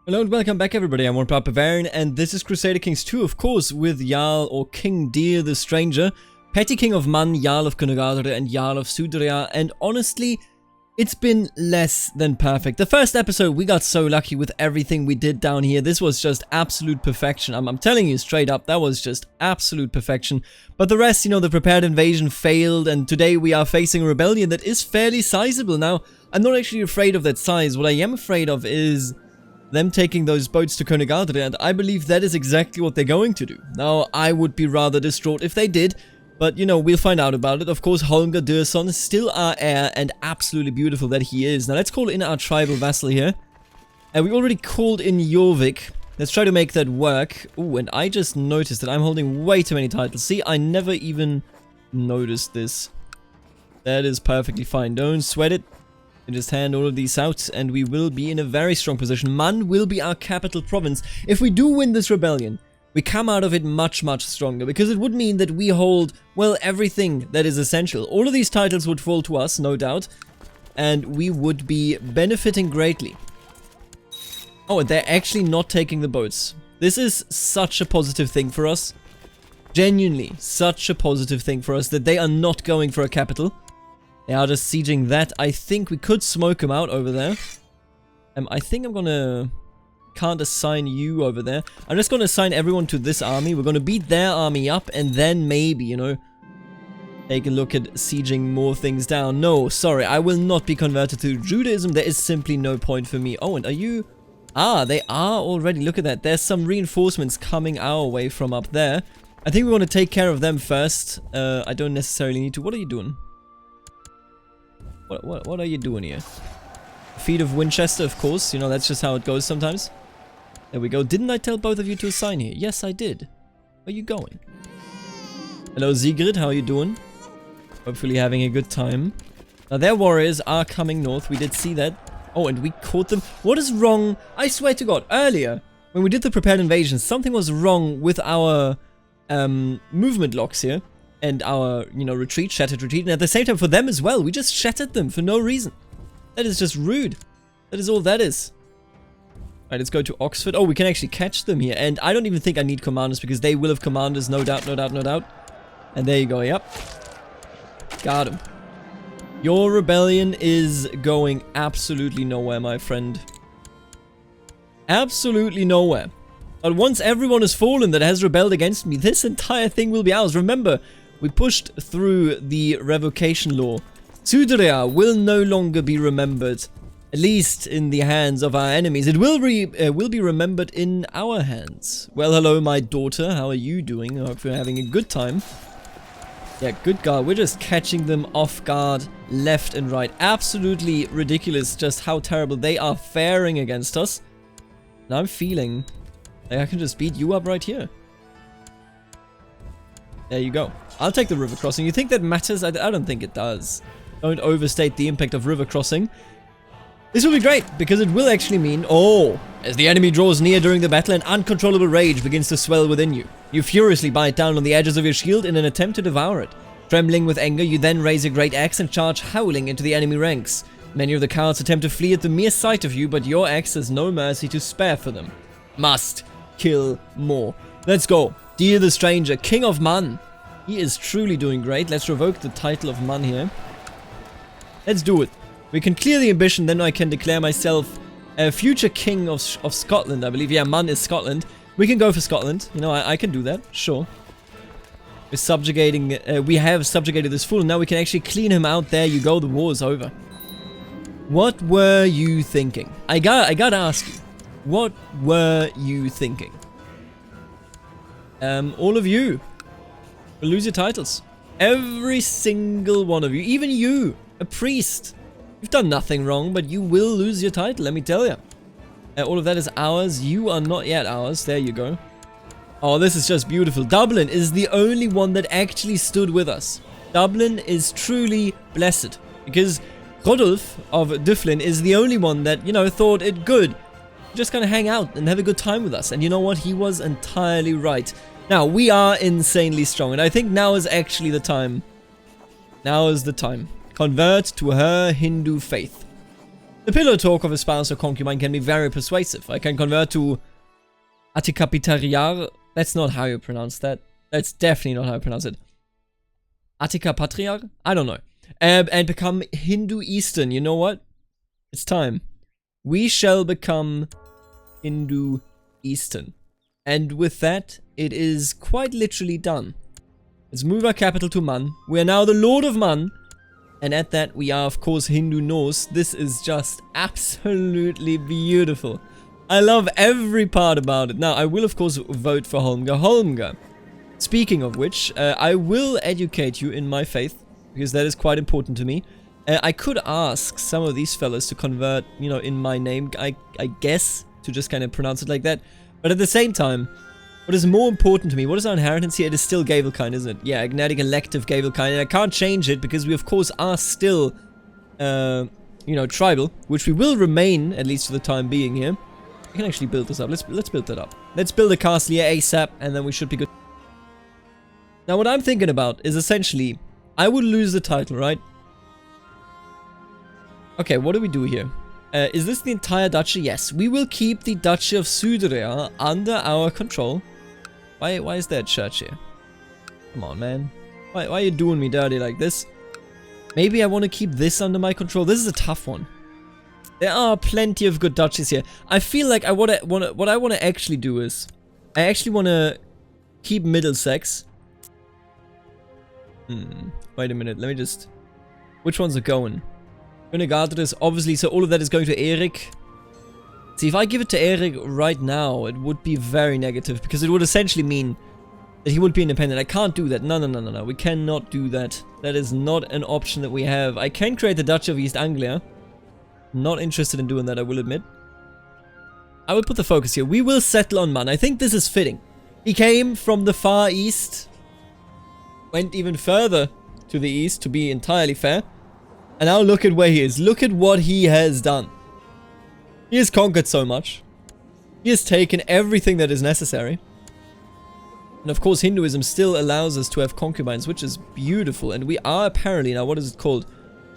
Hello and welcome back everybody, I'm Emperor of Persia and this is Crusader Kings 2, of course, with Jarl or King Dyre the Stranger, Petty King of Man, Jarl of Crusader and Jarl of Suppression, and honestly, it's been less than perfect. The first episode, we got so lucky with everything we did down here. This was just absolute perfection. I'm telling you straight up, that was just absolute perfection. But the rest, you know, the prepared invasion failed, and today we are facing a rebellion that is fairly sizable. Now, I'm not actually afraid of that size. What I am afraid of is them taking those boats to Crusader, and I believe that is exactly what they're going to do. Now, I would be rather distraught if they did, but, you know, we'll find out about it. Of course, Holmgar Durson is still our heir, and absolutely beautiful that he is. Now, let's call in our tribal vassal here. And we already called in Jorvik. Let's try to make that work. Oh, and I just noticed that I'm holding way too many titles. See, I never even noticed this. That is perfectly fine. Don't sweat it. And just hand all of these out, and we will be in a very strong position. Man will be our capital province. If we do win this rebellion, we come out of it much, much stronger, because it would mean that we hold, well, everything that is essential. All of these titles would fall to us, no doubt, and we would be benefiting greatly. Oh, and they're actually not taking the boats. This is such a positive thing for us. Genuinely, such a positive thing for us that they are not going for a capital. They are just sieging that. I think we could smoke them out over there. I think I'm gonna... Can't assign you over there. I'm just gonna assign everyone to this army. We're gonna beat their army up and then maybe, you know, take a look at sieging more things down. No, sorry, I will not be converted to Judaism. There is simply no point for me. Oh, and are you... Ah, they are already. Look at that. There's some reinforcements coming our way from up there. I think we want to take care of them first. I don't necessarily need to. What are you doing? What are you doing here? Feet of Winchester, of course. You know, that's just how it goes sometimes. There we go. Didn't I tell both of you to assign here? Yes, I did. Where are you going? Hello, Sigrid. How are you doing? Hopefully having a good time. Now, their warriors are coming north. We did see that. Oh, and we caught them. What is wrong? I swear to God, earlier, when we did the prepared invasion, something was wrong with our movement locks here. And our, you know, retreat, shattered retreat. And at the same time, for them as well, we just shattered them for no reason. That is just rude. That is all that is. Alright, let's go to Oxford. Oh, we can actually catch them here. And I don't even think I need commanders, because they will have commanders, no doubt, no doubt, no doubt. And there you go, yep. Got him. Your rebellion is going absolutely nowhere, my friend. Absolutely nowhere. But once everyone has fallen that has rebelled against me, this entire thing will be ours. Remember, we pushed through the revocation law. Suppression will no longer be remembered, at least in the hands of our enemies. It will be remembered in our hands. Well, hello, my daughter. How are you doing? I hope you're having a good time. Yeah, good God. We're just catching them off guard left and right. Absolutely ridiculous just how terrible they are faring against us. And I'm feeling like I can just beat you up right here. There you go. I'll take the river crossing. You think that matters? I don't think it does. Don't overstate the impact of river crossing. This will be great, because it will actually mean... Oh! As the enemy draws near during the battle, an uncontrollable rage begins to swell within you. You furiously bite down on the edges of your shield in an attempt to devour it. Trembling with anger, you then raise a great axe and charge howling into the enemy ranks. Many of the cowards attempt to flee at the mere sight of you, but your axe has no mercy to spare for them. Must kill more. Let's go. Dyre the Stranger, King of Man. He is truly doing great. Let's revoke the title of Man here. Let's do it. We can clear the ambition, then I can declare myself a future king of Scotland, I believe. Yeah, Man is Scotland. We can go for Scotland. You know, I can do that. Sure. We're subjugating... we have subjugated this fool, and now we can actually clean him out. There you go. The war is over. What were you thinking? I gotta ask you. What were you thinking? All of you will lose your titles. Every single one of you. Even you, a priest. You've done nothing wrong, but you will lose your title, let me tell you. All of that is ours. You are not yet ours. There you go. Oh, this is just beautiful. Dublin is the only one that actually stood with us. Dublin is truly blessed, because Rodulf of Dyflin is the only one that, you know, thought it good. Just kind of hang out and have a good time with us. And you know what? He was entirely right. Now, we are insanely strong, and I think now is actually the time. Now is the time. Convert to her Hindu faith. The pillow talk of a spouse or concubine can be very persuasive. I can convert to Attica. That's not how you pronounce that. That's definitely not how you pronounce it. Attica Patriarch? I don't know. And become Hindu Eastern. You know what? It's time. We shall become Hindu Eastern. And with that, it is quite literally done. Let's move our capital to Man. We are now the Lord of Man. And at that, we are, of course, Hindu Norse. This is just absolutely beautiful. I love every part about it. Now, I will, of course, vote for Holmgar. Speaking of which, I will educate you in my faith, because that is quite important to me. I could ask some of these fellas to convert, you know, in my name, I guess, to just kind of pronounce it like that. But at the same time, what is more important to me, what is our inheritance here? It is still Gavelkind, isn't it? Yeah, Agnatic Elective Gavelkind, and I can't change it because we, of course, are still, you know, tribal, which we will remain, at least for the time being here. I can actually build this up. Let's build that up. Let's build a castle here ASAP, and then we should be good. Now, what I'm thinking about is essentially, I would lose the title, right? Okay, what do we do here? Is this the entire duchy? Yes. We will keep the Duchy of Suderia under our control. Why is there a church here? Come on, man. Why are you doing me dirty like this? Maybe I want to keep this under my control. This is a tough one. There are plenty of good duchies here. I feel like what I want to actually do is, I actually want to keep Middlesex. Wait a minute. Let me just. Which ones are going? Renegade is obviously, so all of that is going to Eric. See, if I give it to Eric right now, it would be very negative, because it would essentially mean that he would be independent. I can't do that. No. We cannot do that. That is not an option that we have. I can create the Duchy of East Anglia. Not interested in doing that, I will admit. I will put the focus here. We will settle on Man. I think this is fitting. He came from the far east, went even further to the east, to be entirely fair. And now look at where he is. Look at what he has done. He has conquered so much. He has taken everything that is necessary. And of course, Hinduism still allows us to have concubines, which is beautiful. And we are apparently, now what is it called?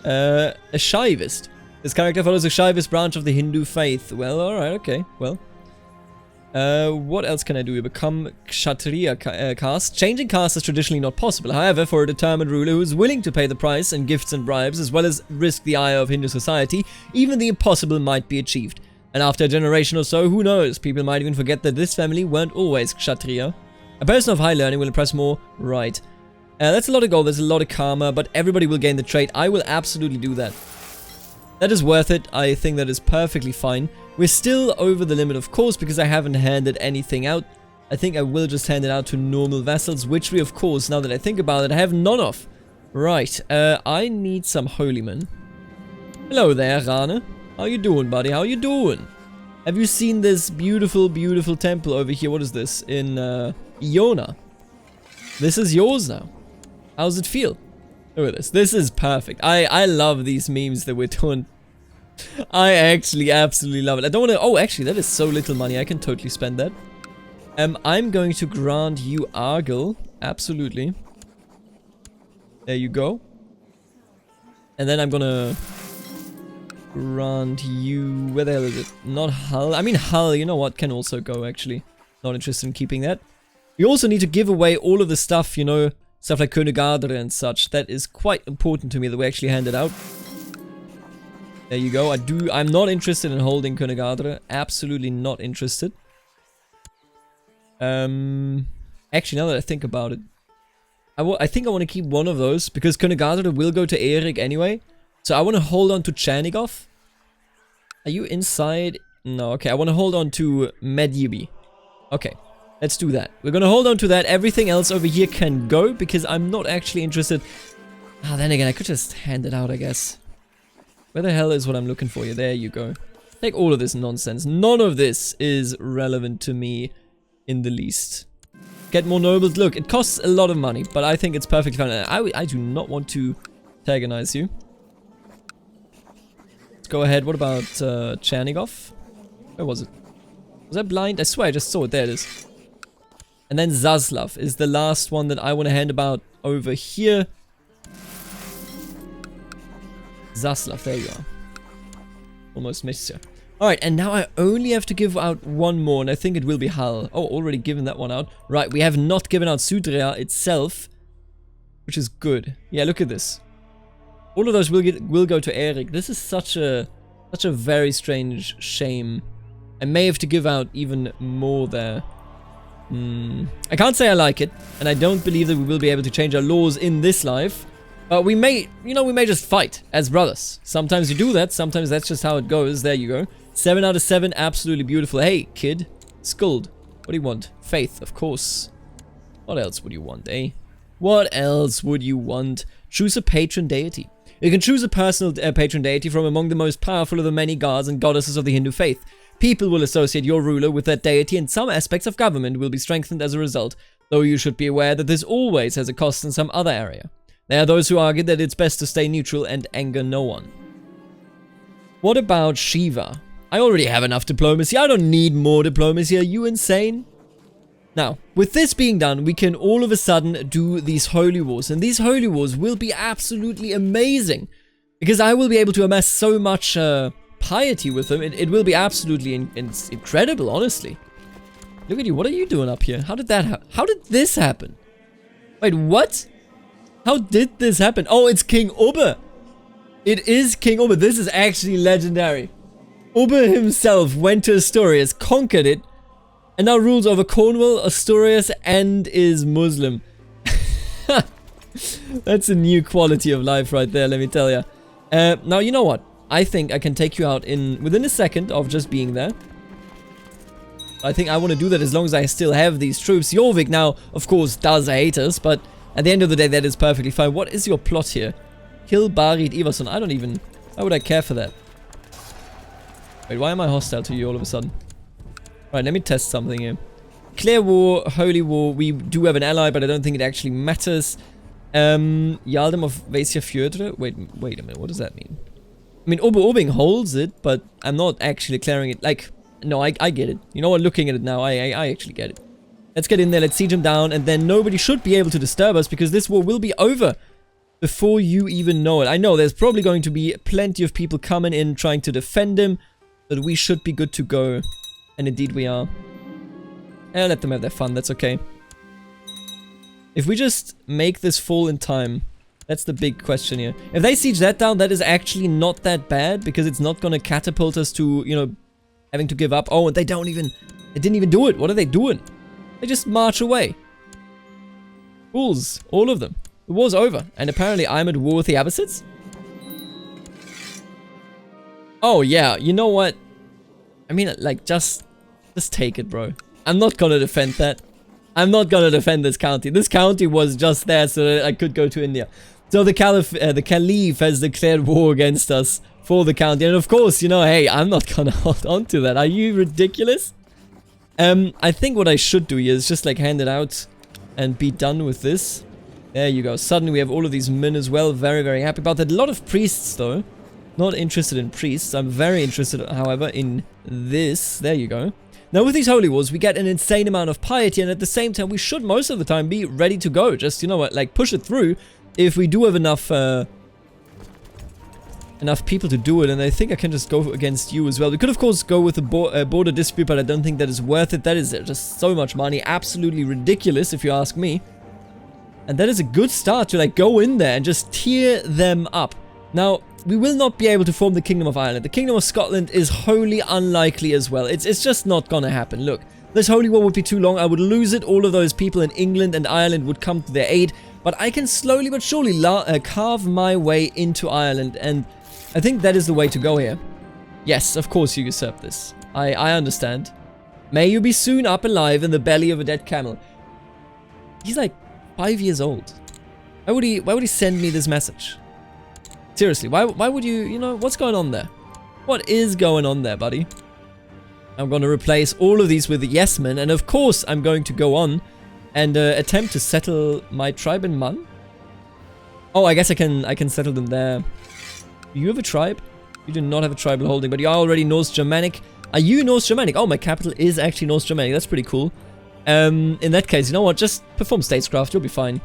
A Shaivist. This character follows a Shaivist branch of the Hindu faith. Well, alright, okay, well. What else can I do? We become Kshatriya caste. Changing caste is traditionally not possible. However, for a determined ruler who is willing to pay the price in gifts and bribes, as well as risk the ire of Hindu society, even the impossible might be achieved. And after a generation or so, who knows? People might even forget that this family weren't always Kshatriya. A person of high learning will impress more. Right. That's a lot of gold. There's a lot of karma, but everybody will gain the trait. I will absolutely do that. That is worth it. I think that is perfectly fine. We're still over the limit, of course, because I haven't handed anything out. I think I will just hand it out to normal vassals, which we, of course, now that I think about it, have none of. Right, I need some holy men. Hello there, Rane. How you doing, buddy? How you doing? Have you seen this beautiful, beautiful temple over here? What is this? In, Iona. This is yours now. How's it feel? Look at this. This is perfect. I love these memes that we're doing. I actually absolutely love it. I don't want to... Oh, actually, that is so little money. I can totally spend that. I'm going to grant you Argyll. Absolutely. There you go. And then I'm gonna grant you... Where the hell is it? Not Hull. I mean, Hull, you know what? Can also go, actually. Not interested in keeping that. We also need to give away all of the stuff, you know, stuff like Königardre and such. That is quite important to me that we actually hand it out. There you go. I'm not interested in holding Königardre. Absolutely not interested. Actually, now that I think about it, I think I want to keep one of those, because Königardre will go to Erik anyway. So I want to hold on to Chernigoff. Are you inside? No, okay. I want to hold on to Medjibi. Okay, let's do that. We're going to hold on to that. Everything else over here can go, because I'm not actually interested. Ah, then again, I could just hand it out, I guess. Where the hell is what I'm looking for here? There you go. Take all of this nonsense. None of this is relevant to me in the least. Get more nobles. Look, it costs a lot of money, but I think it's perfectly fine. I do not want to antagonize you. Let's go ahead. What about Chernigoff? Where was it? Was I blind? I swear I just saw it. There it is. And then Zaslav is the last one that I want to hand about over here. Zaslav, there you are. Almost missed you. Alright, and now I only have to give out one more, and I think it will be Hull. Oh, already given that one out. Right, we have not given out Sudria itself, which is good. Yeah, look at this. All of those will go to Eric. This is such a very strange shame. I may have to give out even more there. I can't say I like it, and I don't believe that we will be able to change our laws in this life. But we may, we may just fight as brothers. Sometimes you do that, sometimes that's just how it goes. There you go. 7 out of 7, absolutely beautiful. Hey, kid. Skuld. What do you want? Faith, of course. What else would you want, eh? What else would you want? Choose a patron deity. You can choose a personal patron deity from among the most powerful of the many gods and goddesses of the Hindu faith. People will associate your ruler with that deity, and some aspects of government will be strengthened as a result, though you should be aware that this always has a cost in some other area. There are those who argue that it's best to stay neutral and anger no one. What about Shiva? I already have enough diplomacy. I don't need more diplomacy. Are you insane? Now, with this being done, we can all of a sudden do these holy wars, and these holy wars will be absolutely amazing, because I will be able to amass so much piety with them. It will be absolutely incredible, honestly. Look at you. What are you doing up here? How did that happen? How did this happen? Wait, what? How did this happen? Oh, it's King Ubbe. It is King Ubbe. This is actually legendary. Ubbe himself went to Asturias, conquered it, and now rules over Cornwall, Asturias, and is Muslim. That's a new quality of life right there, let me tell you. Now, you know what? I think I can take you out within a second of just being there. I think I want to do that as long as I still have these troops. Jorvik now, of course, does hate us, but at the end of the day, that is perfectly fine. What is your plot here? Kill Barid Iverson. I don't even... Why would I care for that? Wait, why am I hostile to you all of a sudden? Right, let me test something here. Clear War, Holy War. We do have an ally, but I don't think it actually matters. Yaldem of Vasia Fjödre. Wait a minute. What does that mean? I mean, Obing holds it, but I'm not actually declaring it. Like, no, I get it. You know what? Looking at it now, I actually get it. Let's get in there. Let's siege him down, and then nobody should be able to disturb us, because this war will be over before you even know it. I know there's probably going to be plenty of people coming in trying to defend him, but we should be good to go. And indeed we are. And let them have their fun. That's okay. If we just make this fall in time, that's the big question here. If they siege that down, that is actually not that bad, because it's not going to catapult us to, you know, having to give up. Oh, and they didn't even do it. What are they doing? They just march away. Fools. All of them. The war's over. And apparently I'm at war with the Abbasids? Oh, yeah. You know what? I mean, like, just take it, bro. I'm not gonna defend that. I'm not gonna defend this county. This county was just there so that I could go to India. So the Caliph has declared war against us for the county. And of course, you know, hey, I'm not gonna hold on to that. Are you ridiculous? I think what I should do here is just, like, hand it out and be done with this. There you go. Suddenly we have all of these men as well. Very, very happy about that. A lot of priests, though. Not interested in priests. I'm very interested, however, in this. There you go. Now, with these holy wars, we get an insane amount of piety, and at the same time, we should most of the time be ready to go. Just, you know what, like, push it through if we do have enough people to do it, and I think I can just go against you as well. We could, of course, go with a border dispute, but I don't think that is worth it. That is just so much money. Absolutely ridiculous, if you ask me. And that is a good start to, like, go in there and just tear them up. Now, we will not be able to form the Kingdom of Ireland. The Kingdom of Scotland is wholly unlikely as well. It's just not gonna happen. Look, this holy war would be too long. I would lose it. All of those people in England and Ireland would come to their aid. But I can slowly but surely carve my way into Ireland. And I think that is the way to go here. Yes, of course you usurp this. I understand. May you be soon up alive in the belly of a dead camel. He's like 5 years old. Why would he send me this message? Seriously, why would you know, what's going on there? What is going on there, buddy? I'm going to replace all of these with yes men, and of course I'm going to go on and attempt to settle my tribe in Man. Oh, I guess I can settle them there. Do you have a tribe? You do not have a tribal holding, but you are already Norse Germanic. Are you Norse Germanic? Oh, my capital is actually Norse Germanic. That's pretty cool. In that case, you know what? Just perform statescraft. You'll be fine.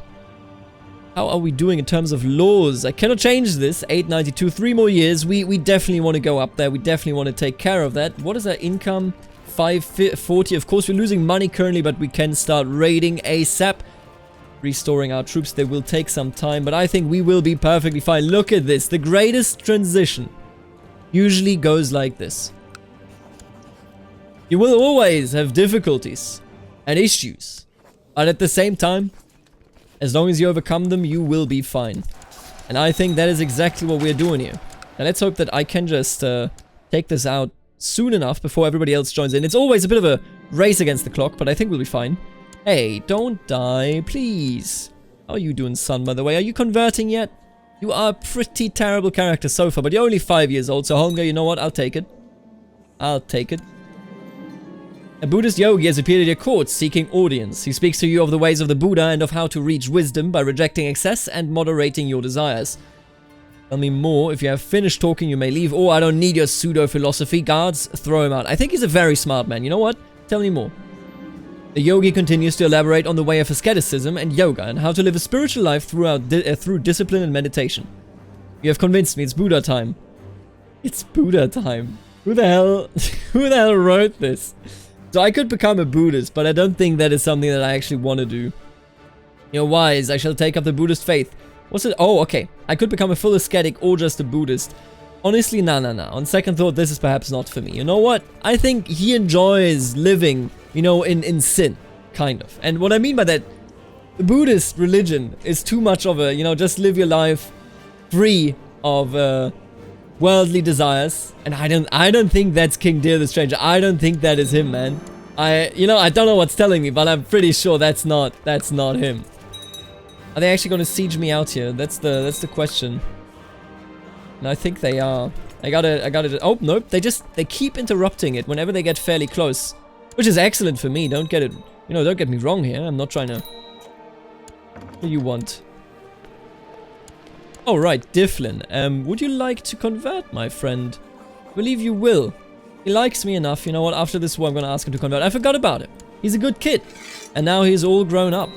How are we doing in terms of laws? I cannot change this. 892, 3 more years. We definitely want to go up there. We definitely want to take care of that. What is our income? 540. Of course, we're losing money currently, but we can start raiding ASAP. Restoring our troops, they will take some time, but I think we will be perfectly fine. Look at this. The greatest transition usually goes like this. You will always have difficulties and issues, but at the same time, as long as you overcome them, you will be fine. And I think that is exactly what we're doing here. Now let's hope that I can just take this out soon enough before everybody else joins in. It's always a bit of a race against the clock, but I think we'll be fine. Hey, don't die, please. How are you doing, son, by the way? Are you converting yet? You are a pretty terrible character so far, but you're only 5 years old, so Honga, you know what? I'll take it. I'll take it. A Buddhist yogi has appeared at your court seeking audience. He speaks to you of the ways of the Buddha and of how to reach wisdom by rejecting excess and moderating your desires. Tell me more. If you have finished talking, you may leave. Or I don't need your pseudo-philosophy. Guards, throw him out. I think he's a very smart man. You know what? Tell me more. The yogi continues to elaborate on the way of asceticism and yoga and how to live a spiritual life through discipline and meditation. You have convinced me. It's Buddha time. It's Buddha time. Who the hell wrote this? So I could become a Buddhist, but I don't think that is something that I actually want to do. You're wise, I shall take up the Buddhist faith. What's it? Oh, okay. I could become a full ascetic or just a Buddhist. Honestly, nah. On second thought, this is perhaps not for me. You know what? I think he enjoys living, you know, in sin, kind of. And what I mean by that, the Buddhist religion is too much of a, you know, just live your life free of worldly desires, and I don't think that's King Dyre the Stranger. I don't think that is him, man. I don't know what's telling me, but I'm pretty sure that's not him. Are they actually going to siege me out here? That's the question. And I think they are. I gotta. Oh nope, they keep interrupting it whenever they get fairly close, which is excellent for me. Don't get me wrong here. I'm not trying to. What do you want? Oh, right, Difflin. Would you like to convert, my friend? I believe you will. He likes me enough. You know what? After this war, I'm going to ask him to convert. I forgot about it. He's a good kid. And now he's all grown up.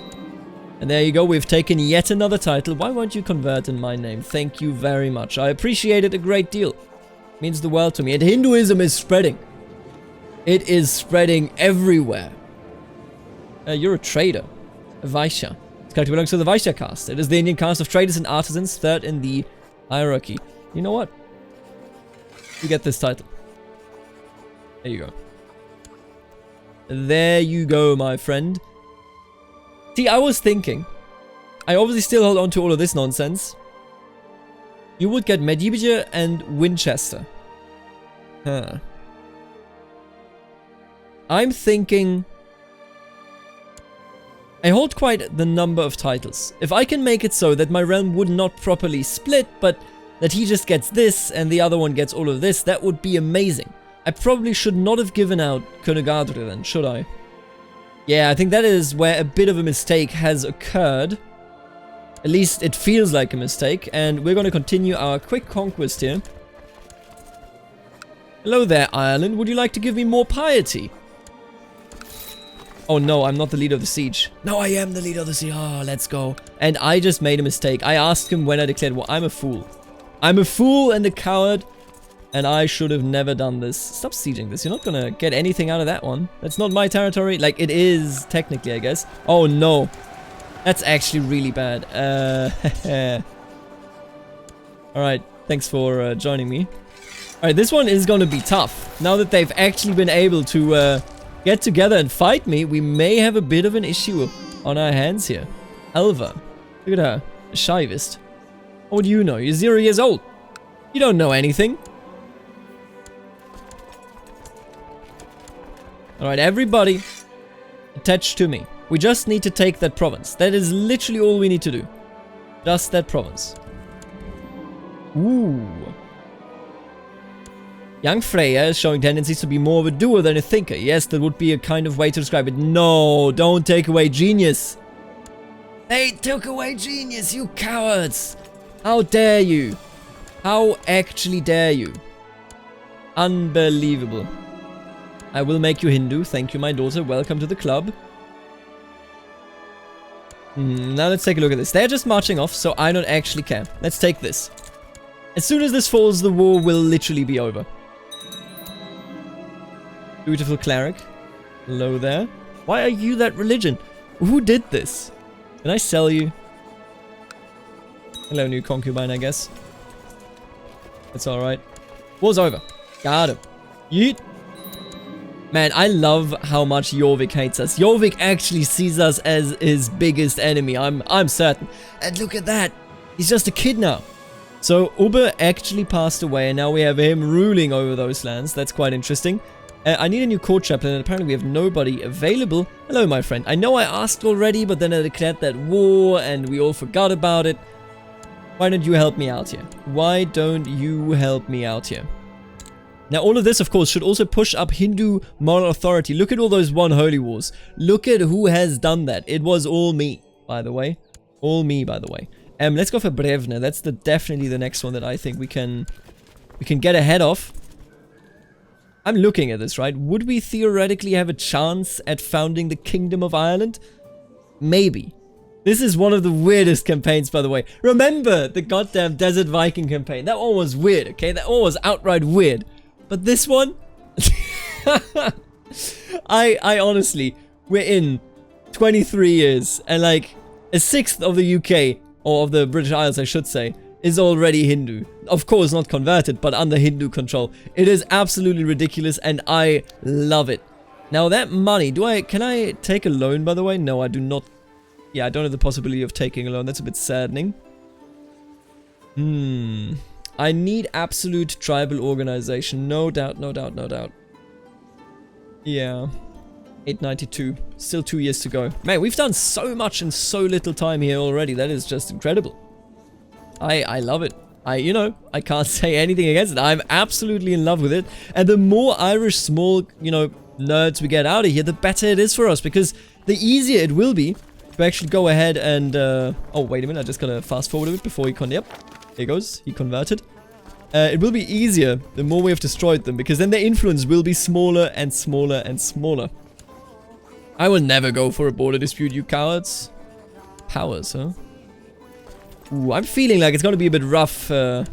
And there you go. We've taken yet another title. Why won't you convert in my name? Thank you very much. I appreciate it a great deal. It means the world to me. And Hinduism is spreading. It is spreading everywhere. You're a trader. A Vaishya. This character belongs to the Vaishya caste. It is the Indian caste of traders and artisans, third in the hierarchy. You know what? You get this title. There you go. There you go, my friend. See, I was thinking, I obviously still hold on to all of this nonsense. You would get Medivh and Winchester. Huh. I'm thinking... I hold quite the number of titles. If I can make it so that my realm would not properly split, but that he just gets this and the other one gets all of this, that would be amazing. I probably should not have given out Crusader then, should I? Yeah, I think that is where a bit of a mistake has occurred. At least it feels like a mistake, and we're going to continue our quick conquest here. Hello there, Ireland. Would you like to give me more piety? Oh no, I'm not the leader of the siege. No, I am the leader of the siege. Oh, let's go. And I just made a mistake. I asked him when I declared war. I'm a fool. I'm a fool and a coward. And I should have never done this. Stop sieging this. You're not gonna get anything out of that one. That's not my territory. Like, it is, technically, I guess. Oh no. That's actually really bad. Alright, thanks for joining me. Alright, this one is gonna be tough. Now that they've actually been able to get together and fight me, we may have a bit of an issue on our hands here. Elva. Look at her. A Shivist. What do you know? You're 0 years old. You don't know anything. Alright, everybody attached to me. We just need to take that province. That is literally all we need to do. Just that province. Ooh. Young Freya is showing tendencies to be more of a doer than a thinker. Yes, that would be a kind of way to describe it. No, don't take away genius. They took away genius, you cowards. How dare you? How actually dare you? Unbelievable. I will make you Hindu. Thank you, my daughter. Welcome to the club. Now let's take a look at this. They're just marching off, so I don't actually care. Let's take this. As soon as this falls, the war will literally be over. Beautiful cleric. Hello there. Why are you that religion? Who did this? Can I sell you? Hello, new concubine, I guess. It's alright. War's over. Got him. Yeet. Man, I love how much Jorvik hates us. Jorvik actually sees us as his biggest enemy. I'm certain. And look at that. He's just a kid now. So, Ubbe actually passed away, and now we have him ruling over those lands. That's quite interesting. I need a new court chaplain, and apparently we have nobody available. Hello, my friend. I know I asked already, but then I declared that war, and we all forgot about it. Why don't you help me out here? Why don't you help me out here? Now, all of this, of course, should also push up Hindu moral authority. Look at all those one holy wars. Look at who has done that. It was all me, by the way. All me, by the way. Let's go for Brevne. That's definitely the next one that I think we can get ahead of. I'm looking at this, right? Would we theoretically have a chance at founding the Kingdom of Ireland? Maybe. This is one of the weirdest campaigns, by the way. Remember the goddamn Desert Viking campaign. That one was weird, okay? That one was outright weird. But this one? I honestly, we're in 23 years, and like a sixth of the UK, or of the British Isles I should say, is already Hindu. Of course not converted, but under Hindu control. It is absolutely ridiculous, and I love it. Now that money, can I take a loan, by the way? No, I do not. Yeah, I don't have the possibility of taking a loan. That's a bit saddening. I need absolute tribal organization. No doubt, no doubt, no doubt. Yeah. 892. Still 2 years to go. Man, we've done so much in so little time here already. That is just incredible. I love it. I can't say anything against it. I'm absolutely in love with it. And the more Irish small, nerds we get out of here, the better it is for us. Because the easier it will be to actually go ahead and... oh, wait a minute. I just gotta fast forward a bit before he Yep. There he goes. He converted. It will be easier the more we have destroyed them. Because then their influence will be smaller and smaller and smaller. I will never go for a border dispute, you cowards. Powers, huh? Ooh, I'm feeling like it's gonna be a bit rough. I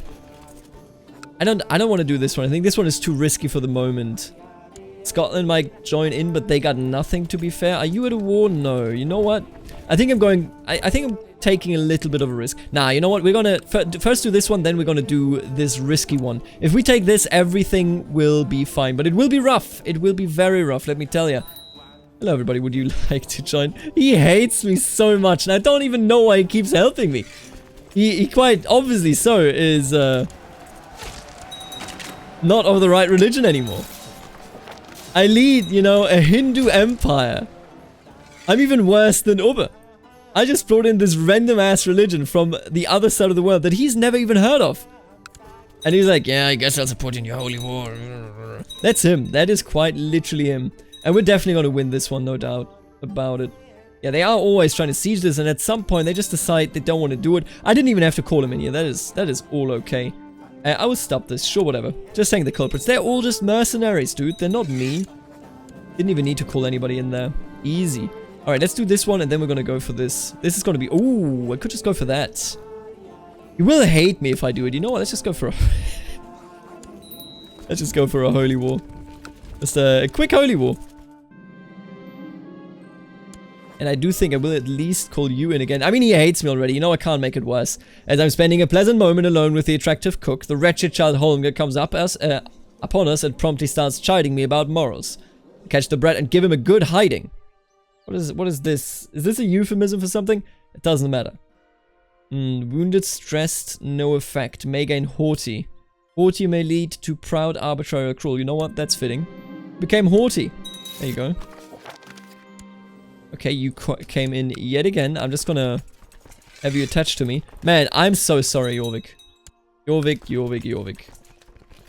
don't want to do this one. I think this one is too risky for the moment. Scotland might join in, but they got nothing, to be fair. Are you at a war? No. You know what? I think I'm going... I think I'm taking a little bit of a risk. Nah, you know what? We're gonna first do this one, then we're gonna do this risky one. If we take this, everything will be fine. But it will be rough. It will be very rough, let me tell you. Hello, everybody. Would you like to join? He hates me so much, and I don't even know why he keeps helping me. He quite obviously so is not of the right religion anymore. I lead, a Hindu empire. I'm even worse than Ubbe. I just brought in this random ass religion from the other side of the world that he's never even heard of. And he's like, yeah, I guess I'll support you in your holy war. That's him. That is quite literally him. And we're definitely going to win this one, no doubt about it. Yeah, they are always trying to siege this, and at some point they just decide they don't want to do it. I didn't even have to call them in here. That is all okay. I will stop this. Sure, whatever. Just saying the culprits. They're all just mercenaries, dude. They're not me. Didn't even need to call anybody in there. Easy. Alright, let's do this one, and then we're going to go for this. This is going to be... Ooh, I could just go for that. You will hate me if I do it. You know what? Let's just go for a... Let's just go for a holy war. Just a quick holy war. And I do think I will at least call you in again. I mean, he hates me already. I can't make it worse. As I'm spending a pleasant moment alone with the attractive cook, the wretched child Holmgar comes upon us and promptly starts chiding me about morals. I catch the brat and give him a good hiding. What is this? Is this a euphemism for something? It doesn't matter. Wounded, stressed, no effect. May gain haughty. Haughty may lead to proud, arbitrary, or cruel. You know what? That's fitting. Became haughty. There you go. Okay, you came in yet again. I'm just gonna have you attached to me. Man, I'm so sorry, Jorvik. Jorvik.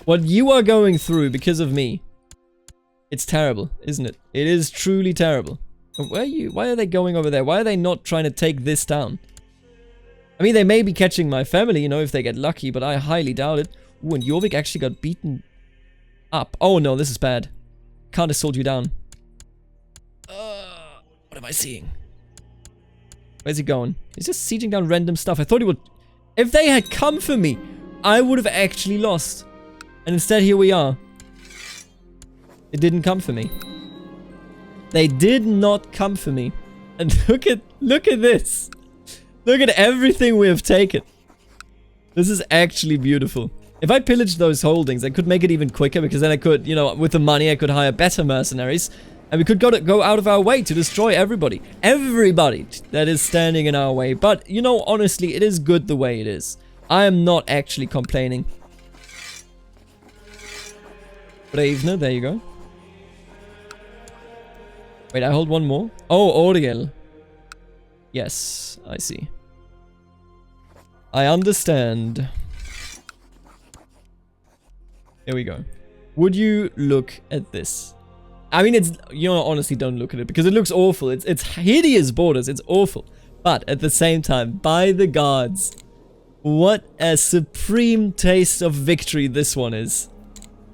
What you are going through because of me. It's terrible, isn't it? It is truly terrible. Why are they going over there? Why are they not trying to take this down? I mean, they may be catching my family, if they get lucky, but I highly doubt it. Ooh, and Jorvik actually got beaten up. Oh no, this is bad. Can't have sold you down. What am I seeing? Where's he going? He's just sieging down random stuff. I thought he would... If they had come for me, I would have actually lost. And instead, here we are. It didn't come for me. They did not come for me. And look at this. Look at everything we have taken. This is actually beautiful. If I pillaged those holdings, I could make it even quicker, because then I could, you know, with the money, I could hire better mercenaries. And we could go out of our way to destroy everybody. Everybody that is standing in our way. But, you know, honestly, it is good the way it is. I am not actually complaining. Bravner, there you go. Wait, I hold one more. Oh, Oriel. Yes, I see. I understand. Here we go. Would you look at this? I mean, it's, you know, honestly, don't look at it, because it looks awful. It's hideous borders. It's awful. But at the same time, by the gods, what a supreme taste of victory this one is.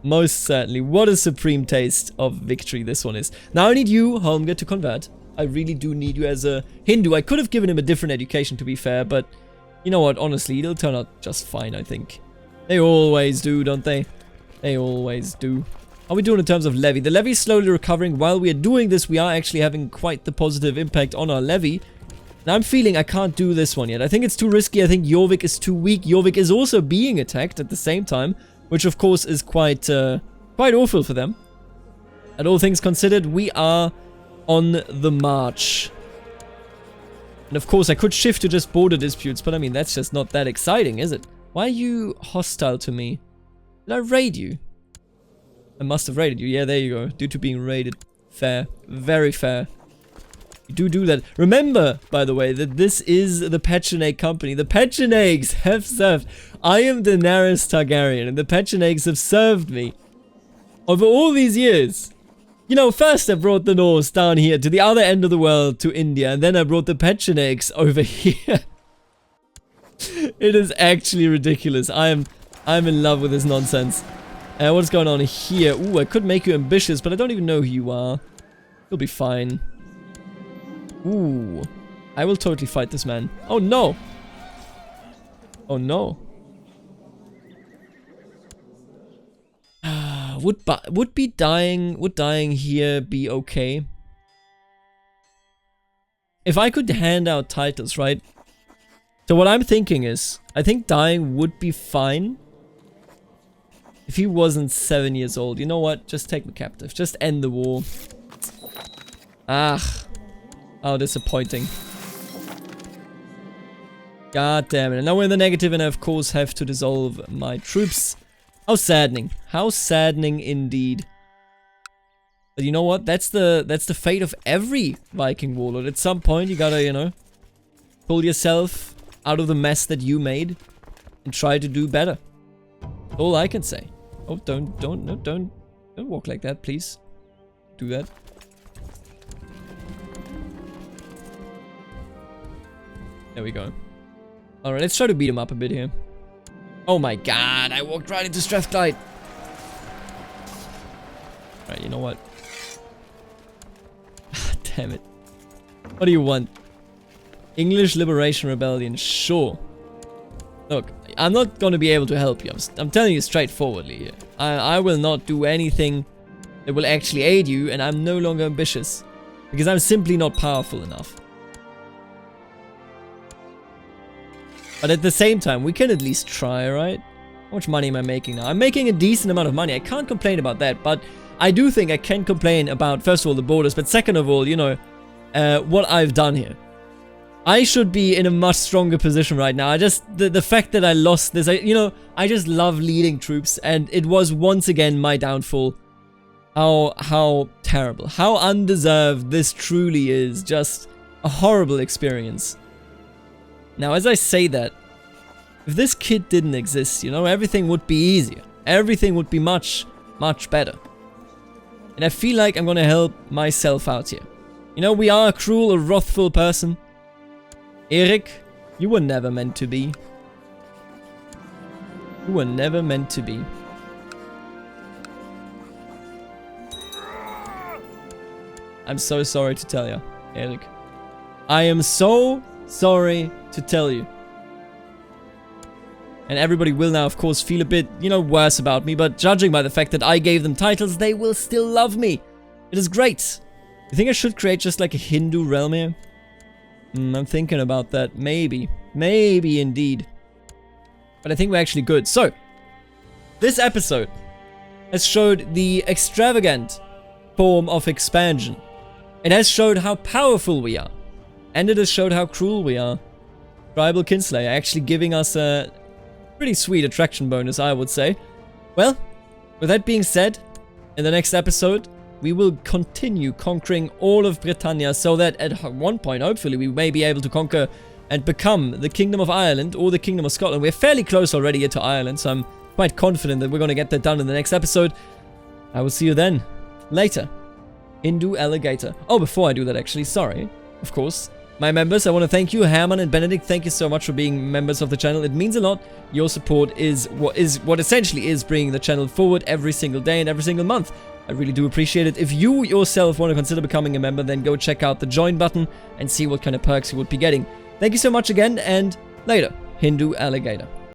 Most certainly. What a supreme taste of victory this one is. Now I need you, Holmgar, to convert. I really do need you as a Hindu. I could have given him a different education, to be fair, but you know what? Honestly, it'll turn out just fine, I think. They always do, don't they? They always do. How are we doing in terms of levy? The levy is slowly recovering. While we are doing this, we are actually having quite the positive impact on our levy. Now I'm feeling I can't do this one yet. I think it's too risky. I think Jorvik is too weak. Jorvik is also being attacked at the same time, which of course is quite awful for them. And all things considered, we are on the march. And of course I could shift to just border disputes, but I mean that's just not that exciting, is it? Why are you hostile to me? Did I raid you? I must have raided you. Yeah, there you go. Due to being raided. Fair. Very fair. You do that. Remember, by the way, that this is the Pecheneg company. The Pechenegs have served. I am Daenerys Targaryen, and the Pechenegs have served me over all these years. You know, first I brought the Norse down here to the other end of the world, to India, and then I brought the Pechenegs over here. It is actually ridiculous. I'm in love with this nonsense. What's going on here? Ooh, I could make you ambitious, but I don't even know who you are. You'll be fine. Ooh. I will totally fight this man. Oh no! Oh no. Would dying here be okay? If I could hand out titles, right? So what I'm thinking is, I think dying would be fine if he wasn't 7 years old. You know what? Just take me captive. Just end the war. Ah. How disappointing. God damn it. And now we're in the negative, and I of course have to dissolve my troops. How saddening. How saddening indeed. But you know what? That's the fate of every Viking warlord. At some point you gotta, you know, pull yourself out of the mess that you made and try to do better. That's all I can say. Oh, don't walk like that, please. Do that. There we go. Alright, let's try to beat him up a bit here. Oh my god, I walked right into Strathclyde. Alright, you know what? Damn it. What do you want? English Liberation Rebellion, sure. Look, I'm not gonna be able to help you. I'm telling you straightforwardly here. I will not do anything that will actually aid you, and I'm no longer ambitious. Because I'm simply not powerful enough. But at the same time, we can at least try, right? How much money am I making now? I'm making a decent amount of money. I can't complain about that, but I do think I can complain about, first of all, the borders, but second of all, you know, what I've done here. I should be in a much stronger position right now. The fact that I lost this, I just love leading troops, and it was once again my downfall. How terrible, how undeserved this truly is. Just a horrible experience. Now, as I say that, if this kid didn't exist, you know, everything would be easier. Everything would be much, much better. And I feel like I'm gonna help myself out here. You know, we are a cruel, a wrathful person. Eric, you were never meant to be. You were never meant to be. I'm so sorry to tell you, Eric. I am so Sorry to tell you. And everybody will now, of course, feel a bit, you know, worse about me, but judging by the fact that I gave them titles, they will still love me. It is great. You think I should create just like a Hindu realm here? I'm thinking about that. Maybe. Maybe indeed. But I think we're actually good. So, this episode has showed the extravagant form of expansion. It has showed how powerful we are. And it has showed how cruel we are. Tribal Kinslayer actually giving us a pretty sweet attraction bonus, I would say. Well, with that being said, in the next episode, we will continue conquering all of Britannia so that at one point, hopefully, we may be able to conquer and become the Kingdom of Ireland or the Kingdom of Scotland. We're fairly close already here to Ireland, so I'm quite confident that we're going to get that done in the next episode. I will see you then. Later. Hindu Alligator. Oh, before I do that, actually, sorry. Of course. My members, I want to thank you, Herman and Benedict. Thank you so much for being members of the channel. It means a lot. Your support is what essentially is bringing the channel forward every single day and every single month. I really do appreciate it. If you yourself want to consider becoming a member, then go check out the join button and see what kind of perks you would be getting. Thank you so much again, and later, Hindu Alligator.